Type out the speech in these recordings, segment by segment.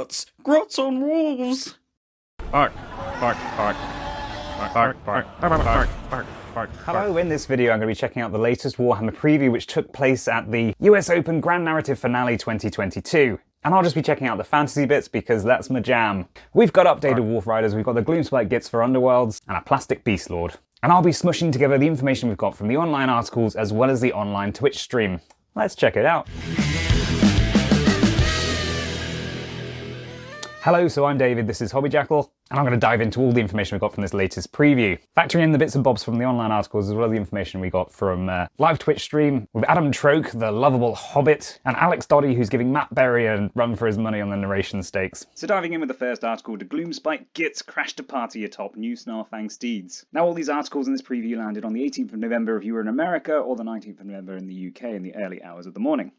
Grots! Grots on wolves! Bark, bark, bark. Bark, bark, bark, bark, bark, bark. Hello, in this video I'm going to be checking out the latest Warhammer Preview which took place at the US Open Grand Narrative Finale 2022. And I'll just be checking out the fantasy bits because that's my jam. We've got updated Wolf Riders, we've got the Gloomspite Gitz for Underworlds, and a plastic Beastlord. And I'll be smushing together the information we've got from the online articles as well as the online Twitch stream. Let's check it out. Hello, so I'm David, this is Hobby Jackal, and I'm going to dive into all the information we got from this latest preview. Factoring in the bits and bobs from the online articles as well as the information we got from live Twitch stream with Adam Troke, the lovable Hobbit, and Alex Doddy, who's giving Matt Berry a run for his money on the narration stakes. So diving in with the first article, the Gloomspite Gitz crashed a party atop new Snarlfang steeds. Now all these articles in this preview landed on the 18th of November if you were in America, or the 19th of November in the UK in the early hours of the morning.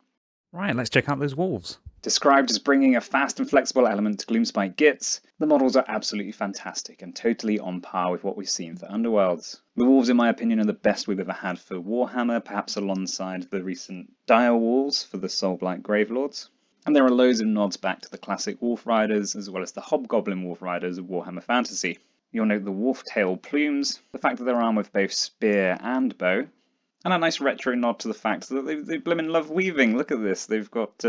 Right, let's check out those wolves. Described as bringing a fast and flexible element to Gloomspite Gitz, the models are absolutely fantastic and totally on par with what we've seen for Underworlds. The wolves, in my opinion, are the best we've ever had for Warhammer, perhaps alongside the recent Dire Wolves for the Soulblight Gravelords. And there are loads of nods back to the classic Wolf Riders, as well as the Hobgoblin Wolf Riders of Warhammer Fantasy. You'll note the wolf tail plumes, the fact that they're armed with both spear and bow, and a nice retro nod to the fact that they blimmin' love weaving. Look at this, they've got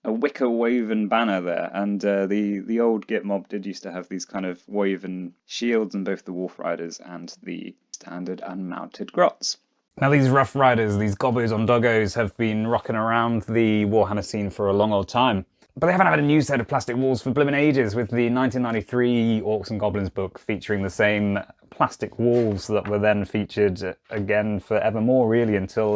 a wicker woven banner there, and the old Git mob did used to have these kind of woven shields in both the Wolf Riders and the standard unmounted Grots. Now these Rough Riders, these Gobbos on Doggos, have been rocking around the Warhammer scene for a long old time. But they haven't had a new set of plastic wolves for blimmin' ages, with the 1993 Orcs and Goblins book featuring the same plastic wolves that were then featured again forevermore, really, until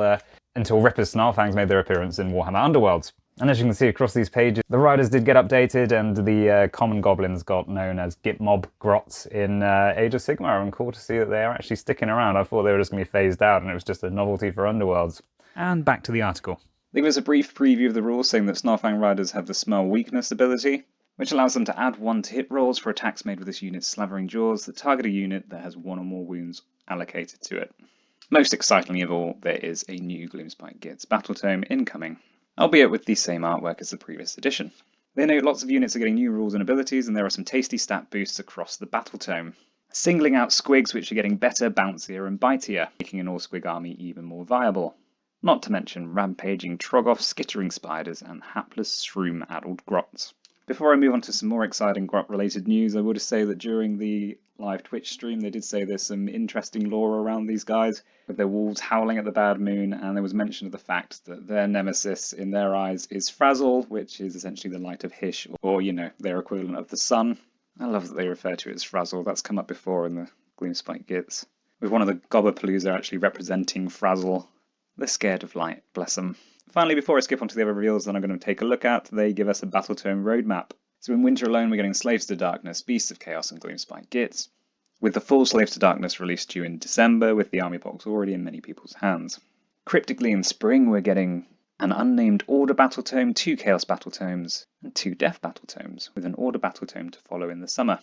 Rippas Snarlfangs made their appearance in Warhammer Underworlds. And as you can see across these pages, the riders did get updated, and the common goblins got known as Git Mob Grots in Age of Sigmar, and cool to see that they are actually sticking around. I thought they were just going to be phased out and it was just a novelty for Underworlds. And back to the article. They give us a brief preview of the rules, saying that Snarlfang Riders have the Smell Weakness ability, which allows them to add 1 to hit rolls for attacks made with this unit's slavering jaws that target a unit that has 1 or more wounds allocated to it. Most excitingly of all, there is a new Gloomspite Gitz Battletome incoming, albeit with the same artwork as the previous edition. They note lots of units are getting new rules and abilities, and there are some tasty stat boosts across the Battletome, singling out Squigs, which are getting better, bouncier and bitier, making an all-Squig army even more viable. Not to mention rampaging Troggoth skittering spiders and hapless shroom-addled Grots. Before I move on to some more exciting Grot-related news, I will just say that during the live Twitch stream they did say there's some interesting lore around these guys, with their wolves howling at the bad moon, and there was mention of the fact that their nemesis in their eyes is Frazzle, which is essentially the light of Hish, or, you know, their equivalent of the sun. I love that they refer to it as Frazzle. That's come up before in the Gloomspite Gitz, with one of the Gobbapalooza actually representing Frazzle. They're scared of light, bless them. Finally, before I skip on to the other reveals that I'm going to take a look at, they give us a Battletome Roadmap. So in Winter alone, we're getting Slaves to Darkness, Beasts of Chaos, and Gloomspite Gitz, with the full Slaves to Darkness released due in December, with the army box already in many people's hands. Cryptically in spring, we're getting an unnamed Order Battletome, 2 Chaos Battletomes, and 2 Death Battletomes, with an Order Battletome to follow in the summer.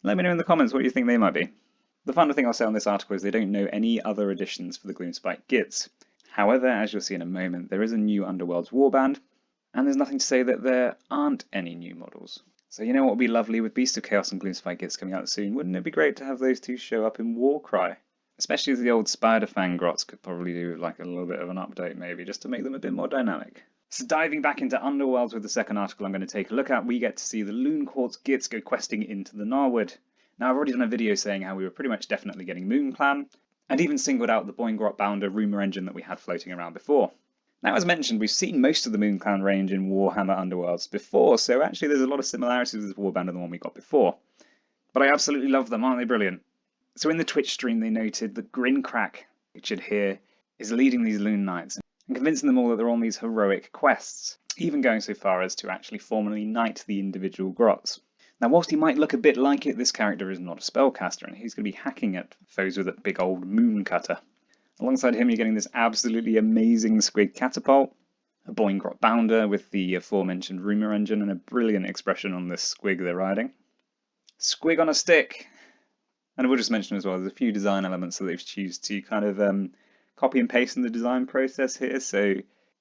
Let me know in the comments what you think they might be. The final thing I'll say on this article is they don't know any other additions for the Gloomspite Gitz. However, as you'll see in a moment, there is a new Underworlds warband, and there's nothing to say that there aren't any new models. So you know what would be lovely with Beast of Chaos and Gloomspite Gitz coming out soon? Wouldn't it be great to have those two show up in Warcry? Especially as the old Spiderfang Grots could probably do like a little bit of an update maybe, just to make them a bit more dynamic. So diving back into Underworlds with the second article I'm going to take a look at, we get to see the Looncourt's Gitz go questing into the Gnarlwood. Now I've already done a video saying how we were pretty much definitely getting Moonclan, and even singled out the Boingrot Bounder Rumour engine that we had floating around before. Now, as mentioned, we've seen most of the Moonclan range in Warhammer Underworlds before, so actually there's a lot of similarities with this warband and the one we got before. But I absolutely love them, aren't they brilliant? So in the Twitch stream they noted that Grinkrak, pictured here, is leading these Loon Knights and convincing them all that they're on these heroic quests, even going so far as to actually formally knight the individual Grots. Now, whilst he might look a bit like it, this character is not a spellcaster, and he's going to be hacking at foes with a big old moon cutter. Alongside him, you're getting this absolutely amazing Squig catapult, a Boingrot Bounder with the aforementioned Rumour engine, and a brilliant expression on this Squig they're riding. Squig on a stick! And I will just mention as well, there's a few design elements that they've chosen to kind of copy and paste in the design process here. So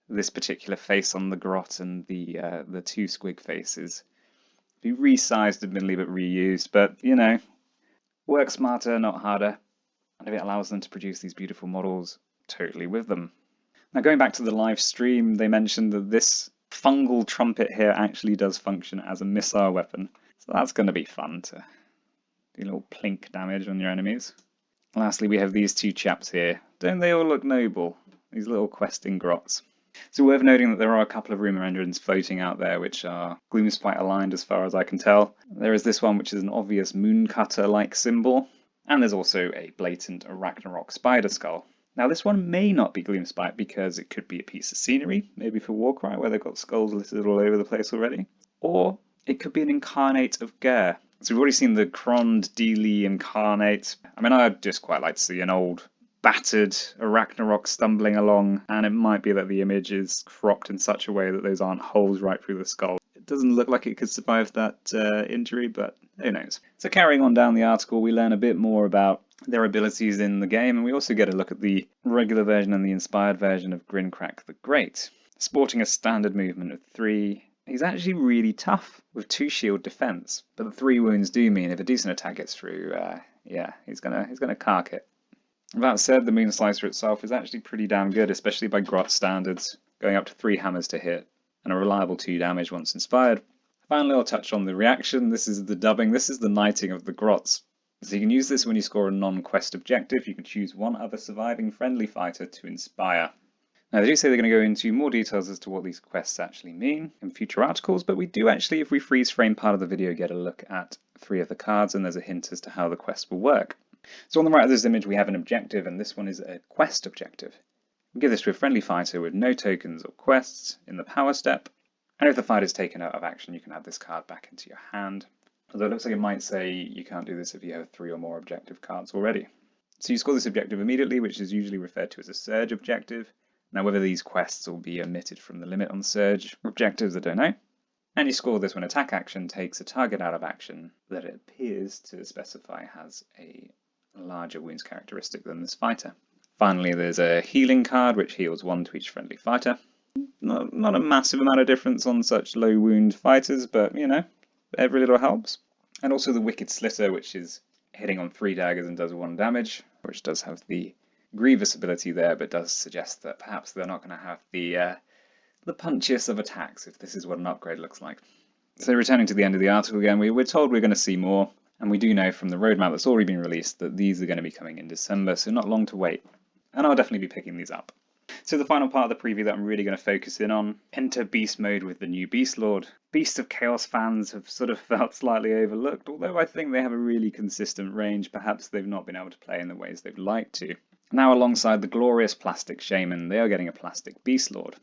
this particular face on the Grot and the 2 Squig faces Be resized admittedly, but reused. But, you know, work smarter, not harder. And if it allows them to produce these beautiful models, totally with them. Now, going back to the live stream, they mentioned that this fungal trumpet here actually does function as a missile weapon. So that's going to be fun to do a little plink damage on your enemies. Lastly, we have these two chaps here. Don't they all look noble? These little questing grots. So worth noting that there are a couple of rumour engines floating out there which are Gloomspite aligned as far as I can tell. There is this one which is an obvious mooncutter-like symbol, and there's also a blatant Ragnarok spider skull. Now this one may not be Gloomspite because it could be a piece of scenery, maybe for Warcry where they've got skulls littered all over the place already, or it could be an incarnate of Ger. So we've already seen the Krond Deely incarnate. I mean, I'd just quite like to see an old battered Ragnarok stumbling along, and it might be that the image is cropped in such a way that those aren't holes right through the skull. It doesn't look like it could survive that injury, but who knows. So carrying on down the article, we learn a bit more about their abilities in the game, and we also get a look at the regular version and the inspired version of Grinkrak the Great. Sporting a standard movement of 3, he's actually really tough with 2 shield defense, but the 3 wounds do mean if a decent attack gets through, yeah, he's gonna cark it. That said, the Moon Slicer itself is actually pretty damn good, especially by Grot standards, going up to 3 hammers to hit, and a reliable 2 damage once inspired. Finally, I'll touch on the reaction. This is the dubbing, this is the knighting of the Grots. So you can use this when you score a non-quest objective. You can choose one other surviving friendly fighter to inspire. Now they do say they're going to go into more details as to what these quests actually mean in future articles, but we do actually, if we freeze frame part of the video, get a look at 3 of the cards, and there's a hint as to how the quest will work. So on the right of this image we have an objective, and this one is a quest objective. We give this to a friendly fighter with no tokens or quests in the power step, and if the fighter is taken out of action you can add this card back into your hand. Although it looks like it might say you can't do this if you have 3 or more objective cards already. So you score this objective immediately, which is usually referred to as a surge objective. Now whether these quests will be omitted from the limit on surge objectives, I don't know. And you score this when attack action takes a target out of action that it appears to specify has a larger wounds characteristic than this fighter. Finally, there's a healing card which heals 1 to each friendly fighter. Not a massive amount of difference on such low wound fighters, but you know, every little helps. And also the Wicked Slitter, which is hitting on 3 daggers and does 1 damage, which does have the grievous ability there, but does suggest that perhaps they're not going to have the punchiest of attacks if this is what an upgrade looks like. So returning to the end of the article again, we're told we're going to see more. And we do know from the roadmap that's already been released that these are going to be coming in December, so not long to wait. And I'll definitely be picking these up. So the final part of the preview that I'm really going to focus in on, enter Beast mode with the new Beastlord. Beast of Chaos fans have sort of felt slightly overlooked, although I think they have a really consistent range. Perhaps they've not been able to play in the ways they'd like to. Now alongside the glorious plastic Shaman, they are getting a plastic Beastlord.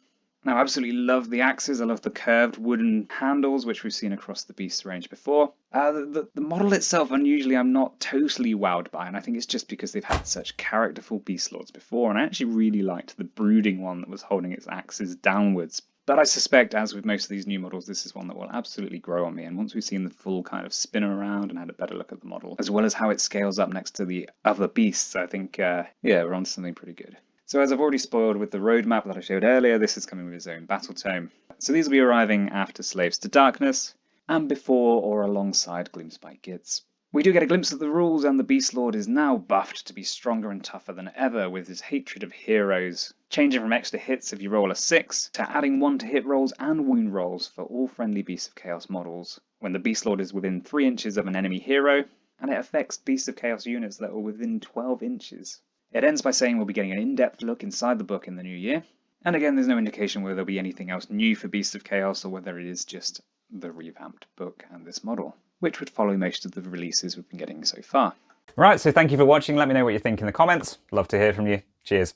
Now, I absolutely love the axes. I love the curved wooden handles, which we've seen across the Beast range before. The model itself, unusually, I'm not totally wowed by, and I think it's just because they've had such characterful Beastlords before, and I actually really liked the brooding one that was holding its axes downwards. But I suspect, as with most of these new models, this is one that will absolutely grow on me, and once we've seen the full kind of spin around and had a better look at the model, as well as how it scales up next to the other beasts, I think, yeah, we're on to something pretty good. So as I've already spoiled with the roadmap that I showed earlier, this is coming with its own Battletome. So these will be arriving after Slaves to Darkness, and before or alongside Gloomspite Gitz. We do get a glimpse of the rules, and the Beastlord is now buffed to be stronger and tougher than ever with his hatred of heroes, changing from extra hits if you roll a 6, to adding 1 to hit rolls and wound rolls for all friendly Beasts of Chaos models, when the Beastlord is within 3 inches of an enemy hero, and it affects Beasts of Chaos units that are within 12 inches. It ends by saying we'll be getting an in-depth look inside the book in the new year, and again there's no indication whether there'll be anything else new for Beasts of Chaos or whether it is just the revamped book and this model, which would follow most of the releases we've been getting so far. Right, so thank you for watching. Let me know what you think in the comments. Love to hear from you. Cheers.